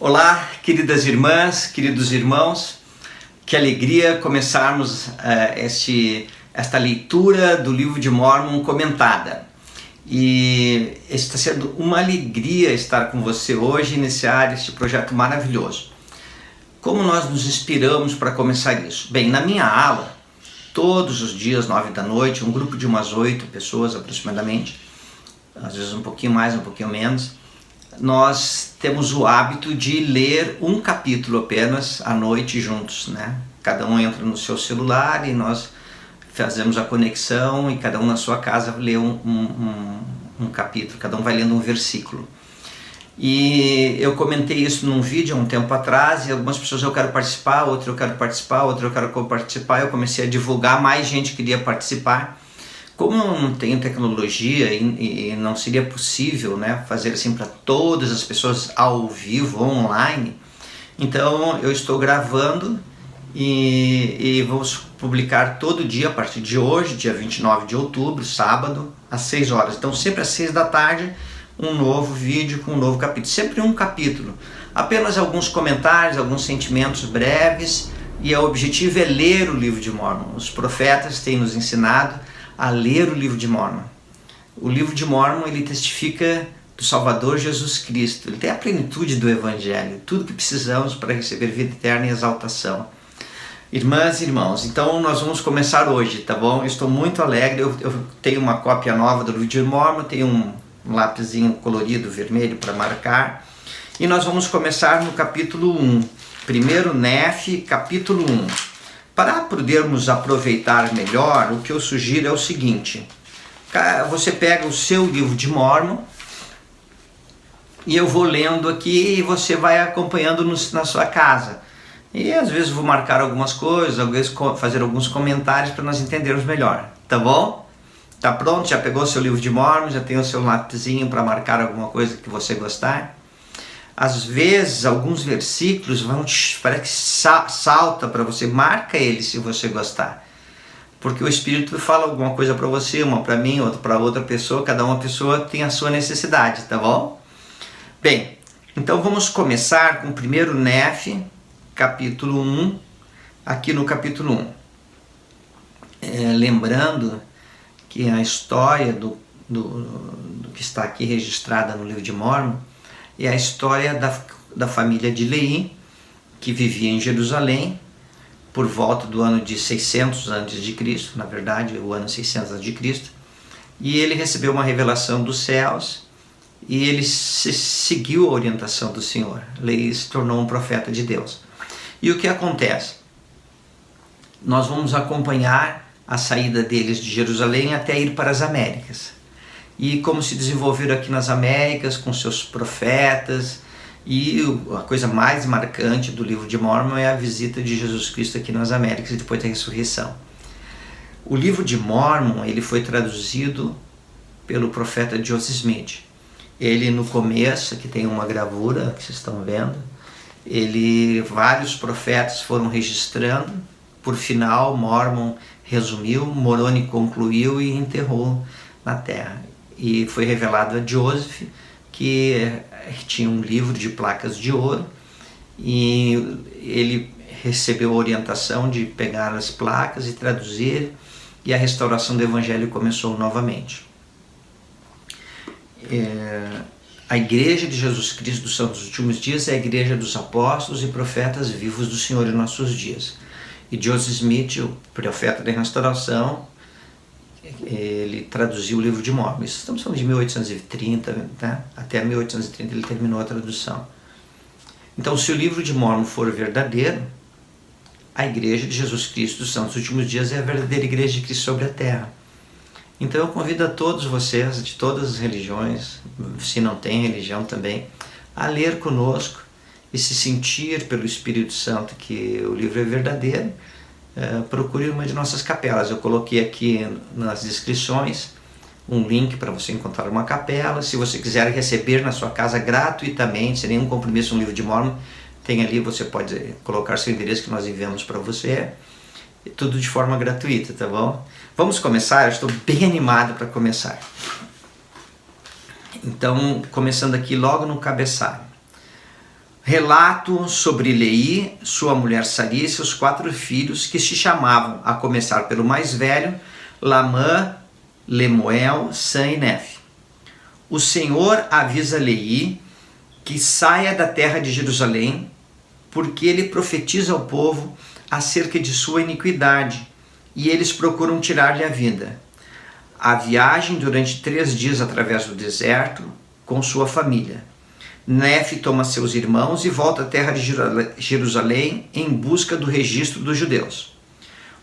Olá, queridas irmãs, queridos irmãos, que alegria começarmos esta leitura do livro de Mórmon comentada. E está sendo uma alegria estar com você hoje e iniciar este projeto maravilhoso. Como nós nos inspiramos para começar isso? Bem, na minha aula, todos os dias, 9 da noite, um grupo de umas 8 pessoas aproximadamente, às vezes um pouquinho mais, um pouquinho menos, nós temos o hábito de ler um capítulo apenas à noite juntos, né? Cada um entra no seu celular e nós fazemos a conexão e cada um na sua casa lê um capítulo, cada um vai lendo um versículo. E eu comentei isso num vídeo há um tempo atrás e algumas pessoas eu quero participar, outra eu quero participar, outra eu quero participar. Eu comecei a divulgar, mais gente queria participar. Como eu não tenho tecnologia e não seria possível, né, fazer assim para todas as pessoas ao vivo, online, então eu estou gravando e vamos publicar todo dia a partir de hoje, dia 29 de outubro, sábado, às 6 horas. Então sempre às 6 da tarde, um novo vídeo com um novo capítulo. Sempre um capítulo. Apenas alguns comentários, alguns sentimentos breves, e o objetivo é ler o livro de Mórmon. Os profetas têm nos ensinado a ler o livro de Mórmon. O livro de Mórmon, ele testifica do Salvador Jesus Cristo. Ele tem a plenitude do Evangelho, tudo que precisamos para receber vida eterna e exaltação. Irmãs e irmãos, então nós vamos começar hoje, tá bom? Eu estou muito alegre, eu tenho uma cópia nova do livro de Mórmon, tenho um lápisinho colorido vermelho para marcar, e nós vamos começar no capítulo 1, primeiro Nef, capítulo 1. Para podermos aproveitar melhor, o que eu sugiro é o seguinte: você pega o seu livro de Mórmon e eu vou lendo aqui e você vai acompanhando na sua casa. E às vezes vou marcar algumas coisas, às vezes fazer alguns comentários para nós entendermos melhor, tá bom? Tá pronto? Já pegou o seu livro de Mórmon? Já tem o seu lápisinho para marcar alguma coisa que você gostar? Às vezes, alguns versículos parece que salta para você, marca ele se você gostar. Porque o Espírito fala alguma coisa para você, uma para mim, outra para outra pessoa, cada uma pessoa tem a sua necessidade, tá bom? Bem, então vamos começar com o primeiro Nef, capítulo 1, aqui no capítulo 1. Lembrando que a história do que está aqui registrada no livro de Mórmon é a história da família de Lehi, que vivia em Jerusalém por volta do ano de 600 a.C., na verdade, o ano 600 a.C., e ele recebeu uma revelação dos céus e ele seguiu a orientação do Senhor. Lehi se tornou um profeta de Deus. E o que acontece? Nós vamos acompanhar a saída deles de Jerusalém até ir para as Américas. E como se desenvolveram aqui nas Américas com seus profetas, e a coisa mais marcante do livro de Mórmon é a visita de Jesus Cristo aqui nas Américas e depois da ressurreição. O livro de Mórmon, ele foi traduzido pelo profeta Joseph Smith. Ele no começo, aqui tem uma gravura que vocês estão vendo, vários profetas foram registrando, por final Mórmon resumiu, Moroni concluiu e enterrou na terra. E foi revelado a Joseph que tinha um livro de placas de ouro e ele recebeu a orientação de pegar as placas e traduzir, e a restauração do Evangelho começou novamente. A Igreja de Jesus Cristo dos Santos dos Últimos Dias é a Igreja dos Apóstolos e Profetas vivos do Senhor em nossos dias. E Joseph Smith, o profeta da restauração, ele traduziu o livro de Mórmon. Estamos falando de 1830, tá? Até 1830 ele terminou a tradução. Então, se o livro de Mórmon for verdadeiro, a Igreja de Jesus Cristo dos Santos dos Últimos Dias é a verdadeira Igreja de Cristo sobre a terra. Então eu convido a todos vocês, de todas as religiões, se não tem religião também, a ler conosco e se sentir pelo Espírito Santo que o livro é verdadeiro. Procure uma de nossas capelas. Eu coloquei aqui nas descrições um link para você encontrar uma capela. Se você quiser receber na sua casa gratuitamente, sem nenhum compromisso, um livro de Mórmon, tem ali, você pode colocar seu endereço que nós enviamos para você. Tudo de forma gratuita, tá bom? Vamos começar? Eu estou bem animado para começar. Então, começando aqui logo no cabeçalho. Relato sobre Leí, sua mulher Saria e seus 4 filhos, que se chamavam, a começar pelo mais velho, Lamã, Lemuel, Sam e Nefe. O Senhor avisa Leí que saia da terra de Jerusalém, porque ele profetiza ao povo acerca de sua iniquidade, e eles procuram tirar-lhe a vida. A viagem durante 3 dias através do deserto com sua família. Nefe toma seus irmãos e volta à terra de Jerusalém em busca do registro dos judeus.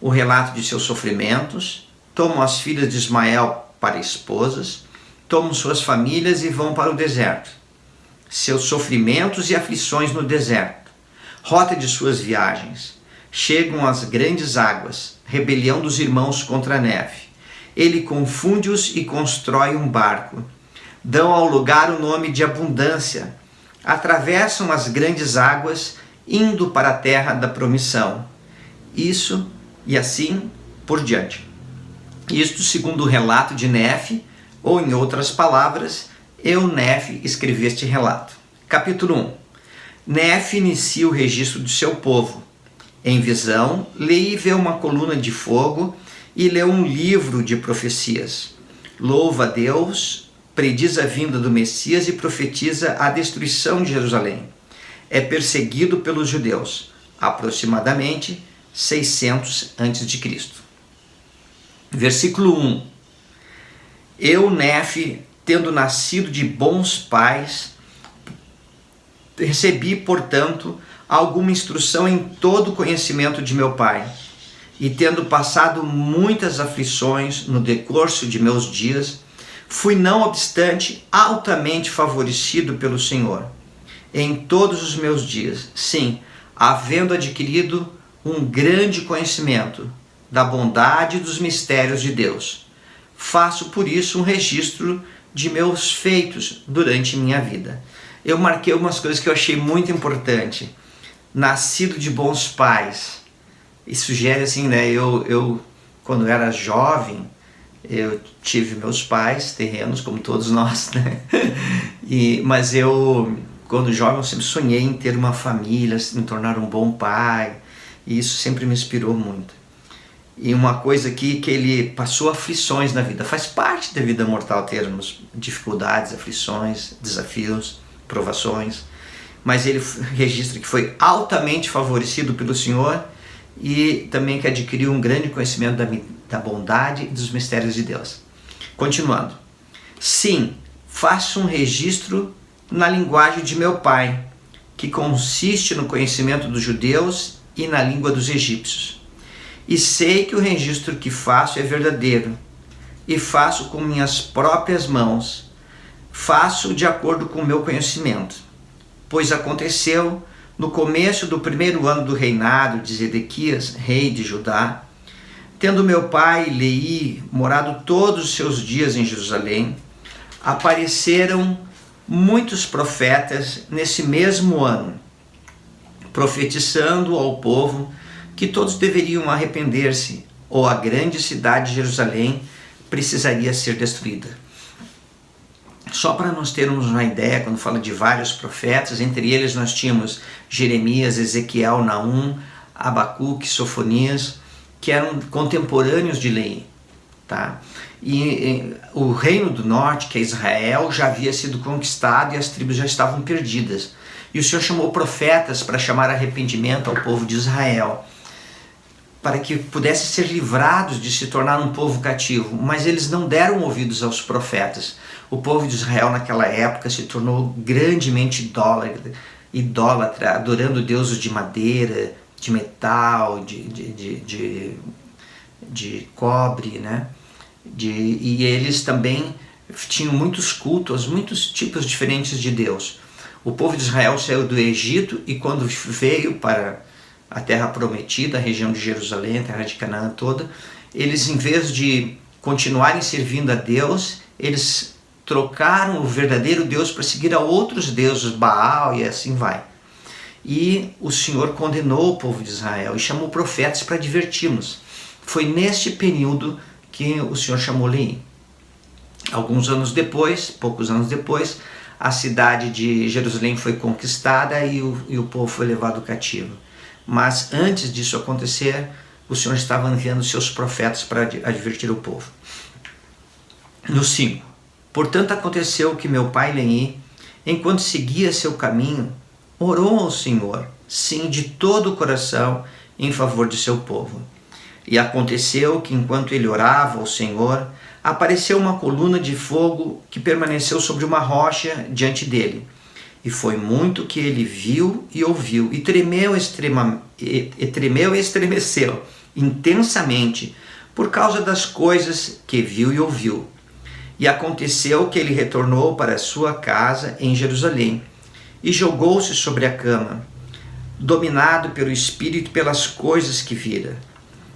O relato de seus sofrimentos, tomam as filhas de Ismael para esposas, tomam suas famílias e vão para o deserto. Seus sofrimentos e aflições no deserto, rota de suas viagens, chegam às grandes águas, rebelião dos irmãos contra Nefe. Ele confunde-os e constrói um barco. Dão ao lugar o nome de abundância. Atravessam as grandes águas, indo para a terra da promissão. Isso e assim por diante. Isto segundo o relato de Nefe, ou em outras palavras, eu, Nefe, escrevi este relato. Capítulo 1. Nefe inicia o registro de seu povo. Em visão, Leí vê uma coluna de fogo e lê um livro de profecias. Louva a Deus, prediz a vinda do Messias e profetiza a destruição de Jerusalém. É perseguido pelos judeus, aproximadamente 600 a.C. Versículo 1. Eu, Nefe, tendo nascido de bons pais, recebi, portanto, alguma instrução em todo o conhecimento de meu pai, e tendo passado muitas aflições no decurso de meus dias, fui, não obstante, altamente favorecido pelo Senhor em todos os meus dias, sim, havendo adquirido um grande conhecimento da bondade e dos mistérios de Deus. Faço por isso um registro de meus feitos durante minha vida. Eu marquei algumas coisas que eu achei muito importante. Nascido de bons pais. Isso sugere assim, né? Eu quando era jovem, eu tive meus pais terrenos, como todos nós, né? Mas eu, quando jovem, eu sempre sonhei em ter uma família, me tornar um bom pai. E isso sempre me inspirou muito. E uma coisa aqui, que ele passou aflições na vida. Faz parte da vida mortal termos dificuldades, aflições, desafios, provações. Mas ele registra que foi altamente favorecido pelo Senhor e também que adquiriu um grande conhecimento da bondade e dos mistérios de Deus. Continuando. Sim, faço um registro na linguagem de meu pai, que consiste no conhecimento dos judeus e na língua dos egípcios. E sei que o registro que faço é verdadeiro, e faço com minhas próprias mãos, faço de acordo com o meu conhecimento. Pois aconteceu no começo do 1º ano do reinado de Zedequias, rei de Judá, tendo meu pai Leí morado todos os seus dias em Jerusalém, apareceram muitos profetas nesse mesmo ano, profetizando ao povo que todos deveriam arrepender-se, ou a grande cidade de Jerusalém precisaria ser destruída. Só para nós termos uma ideia, quando fala de vários profetas, entre eles nós tínhamos Jeremias, Ezequiel, Naum, Abacuque, Sofonias, que eram contemporâneos de Leí. Tá? E o reino do norte, que é Israel, já havia sido conquistado e as tribos já estavam perdidas. E o Senhor chamou profetas para chamar arrependimento ao povo de Israel, para que pudessem ser livrados de se tornar um povo cativo. Mas eles não deram ouvidos aos profetas. O povo de Israel naquela época se tornou grandemente idólatra, adorando deuses de madeira, de metal, de cobre, né? E eles também tinham muitos cultos, muitos tipos diferentes de Deus. O povo de Israel saiu do Egito e quando veio para a terra prometida, a região de Jerusalém, a terra de Canaã toda, eles, em vez de continuarem servindo a Deus, eles trocaram o verdadeiro Deus para seguir a outros deuses, Baal e assim vai. E o Senhor condenou o povo de Israel e chamou profetas para adverti-los. Foi neste período que o Senhor chamou Leí. Poucos anos depois, a cidade de Jerusalém foi conquistada e o povo foi levado cativo. Mas antes disso acontecer, o Senhor estava enviando seus profetas para advertir o povo. No 5. Portanto aconteceu que meu pai Leí, enquanto seguia seu caminho, orou ao Senhor, sim, de todo o coração, em favor de seu povo. E aconteceu que enquanto ele orava ao Senhor, apareceu uma coluna de fogo que permaneceu sobre uma rocha diante dele. E foi muito que ele viu e ouviu, e tremeu e estremeceu intensamente por causa das coisas que viu e ouviu. E aconteceu que ele retornou para sua casa em Jerusalém e jogou-se sobre a cama, dominado pelo Espírito e pelas coisas que vira.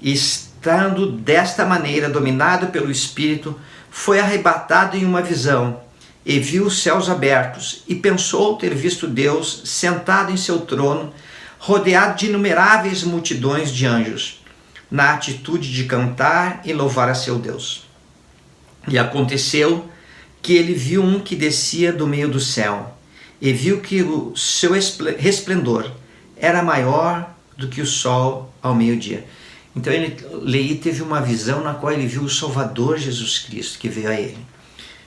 E estando desta maneira dominado pelo Espírito, foi arrebatado em uma visão e viu os céus abertos e pensou ter visto Deus sentado em seu trono, rodeado de inumeráveis multidões de anjos, na atitude de cantar e louvar a seu Deus. E aconteceu que ele viu um que descia do meio do céu, e viu que o seu resplendor era maior do que o sol ao meio-dia. Então Leí teve uma visão na qual ele viu o Salvador Jesus Cristo que veio a ele.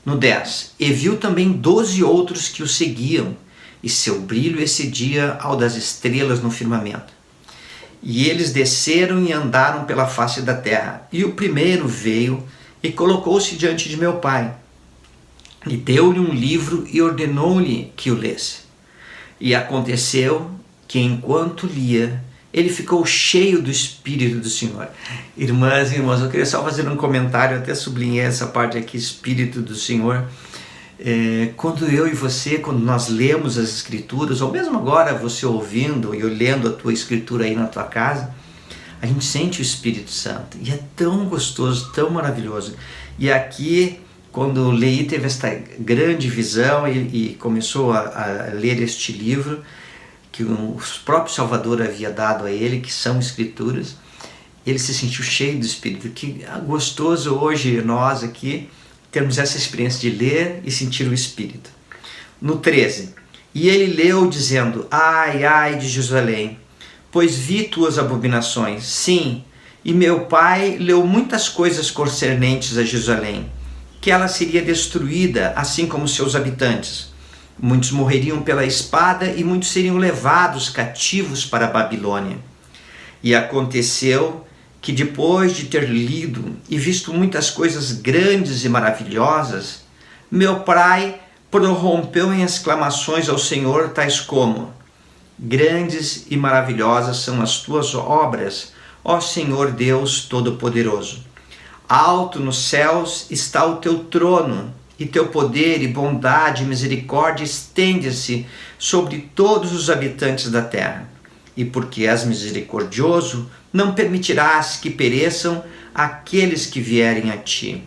No 10. E viu também 12 outros que o seguiam, e seu brilho excedia ao das estrelas no firmamento. E eles desceram e andaram pela face da terra. E o primeiro veio e colocou-se diante de meu pai, e deu-lhe um livro e ordenou-lhe que o lesse. E aconteceu que enquanto lia, ele ficou cheio do Espírito do Senhor. Irmãs e irmãos, eu queria só fazer um comentário, até sublinhei essa parte aqui, Espírito do Senhor. Quando eu e você, quando nós lemos as Escrituras, ou mesmo agora você ouvindo e lendo a tua Escritura aí na tua casa, a gente sente o Espírito Santo. E é tão gostoso, tão maravilhoso. E aqui, quando Leí teve esta grande visão e começou a ler este livro, que o próprio Salvador havia dado a ele, que são Escrituras, ele se sentiu cheio do Espírito. Que gostoso hoje nós aqui termos essa experiência de ler e sentir o Espírito. No 13. E ele leu dizendo: ai, ai de Jerusalém, pois vi tuas abominações. Sim, e meu pai leu muitas coisas concernentes a Jerusalém, que ela seria destruída, assim como seus habitantes. Muitos morreriam pela espada e muitos seriam levados cativos para a Babilônia. E aconteceu que depois de ter lido e visto muitas coisas grandes e maravilhosas, meu pai prorrompeu em exclamações ao Senhor, tais como: grandes e maravilhosas são as tuas obras, ó Senhor Deus Todo-Poderoso. Alto nos céus está o teu trono, e teu poder e bondade e misericórdia estende-se sobre todos os habitantes da terra. E porque és misericordioso, não permitirás que pereçam aqueles que vierem a ti.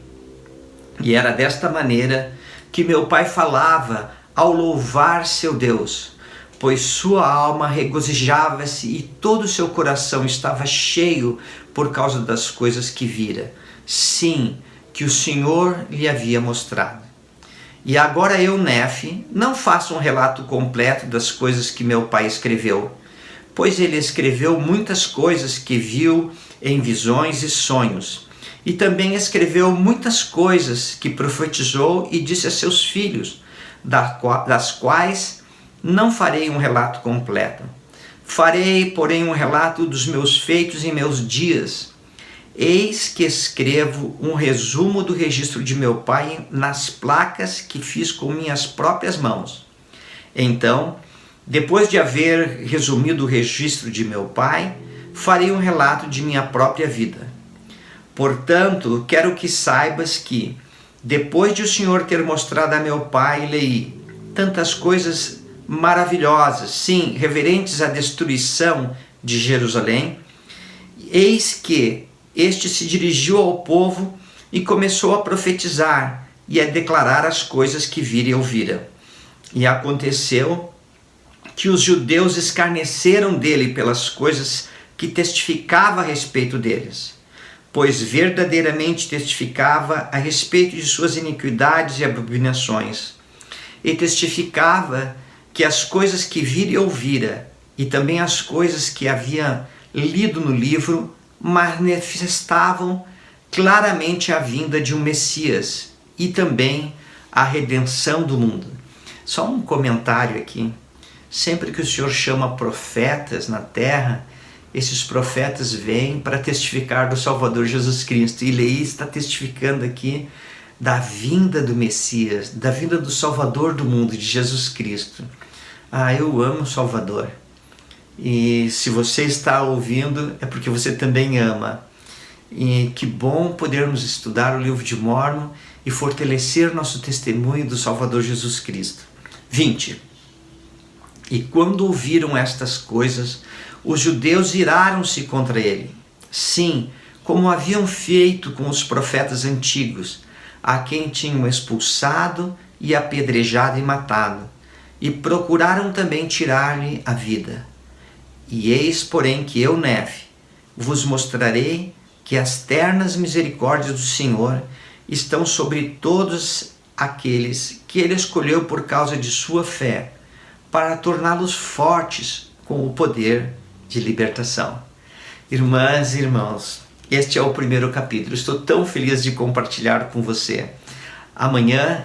E era desta maneira que meu pai falava ao louvar seu Deus, pois sua alma regozijava-se e todo o seu coração estava cheio por causa das coisas que vira. Sim, que o Senhor lhe havia mostrado. E agora eu, Nefe, não faço um relato completo das coisas que meu pai escreveu, pois ele escreveu muitas coisas que viu em visões e sonhos, e também escreveu muitas coisas que profetizou e disse a seus filhos, das quais não farei um relato completo. Farei, porém, um relato dos meus feitos em meus dias. Eis que escrevo um resumo do registro de meu pai nas placas que fiz com minhas próprias mãos. Então, depois de haver resumido o registro de meu pai, farei um relato de minha própria vida. Portanto, quero que saibas que, depois de o Senhor ter mostrado a meu pai Leí tantas coisas maravilhosas, sim, referentes à destruição de Jerusalém, eis que este se dirigiu ao povo e começou a profetizar e a declarar as coisas que vira e ouvira. E aconteceu que os judeus escarneceram dele pelas coisas que testificava a respeito deles, pois verdadeiramente testificava a respeito de suas iniquidades e abominações. e testificava que as coisas que vira e ouvira e também as coisas que havia lido no livro manifestavam claramente a vinda de um Messias e também a redenção do mundo. Só um comentário aqui. Sempre que o Senhor chama profetas na terra, esses profetas vêm para testificar do Salvador Jesus Cristo. E Leí está testificando aqui da vinda do Messias, da vinda do Salvador do mundo, de Jesus Cristo. Eu amo o Salvador. E se você está ouvindo, é porque você também ama. E que bom podermos estudar o livro de Mórmon e fortalecer nosso testemunho do Salvador Jesus Cristo. 20. E quando ouviram estas coisas, os judeus iraram-se contra ele. Sim, como haviam feito com os profetas antigos, a quem tinham expulsado e apedrejado e matado, e procuraram também tirar-lhe a vida. E eis, porém, que eu, Neve, vos mostrarei que as ternas misericórdias do Senhor estão sobre todos aqueles que ele escolheu por causa de sua fé, para torná-los fortes com o poder de libertação. Irmãs e irmãos, este é o primeiro capítulo. Estou tão feliz de compartilhar com você. Amanhã,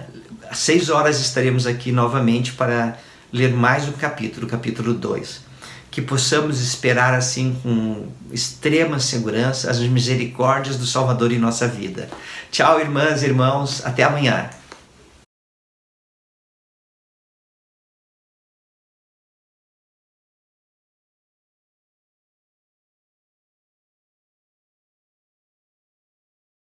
às 6 horas, estaremos aqui novamente para ler mais um capítulo, capítulo 2. Que possamos esperar assim com extrema segurança as misericórdias do Salvador em nossa vida. Tchau, irmãs e irmãos. Até amanhã.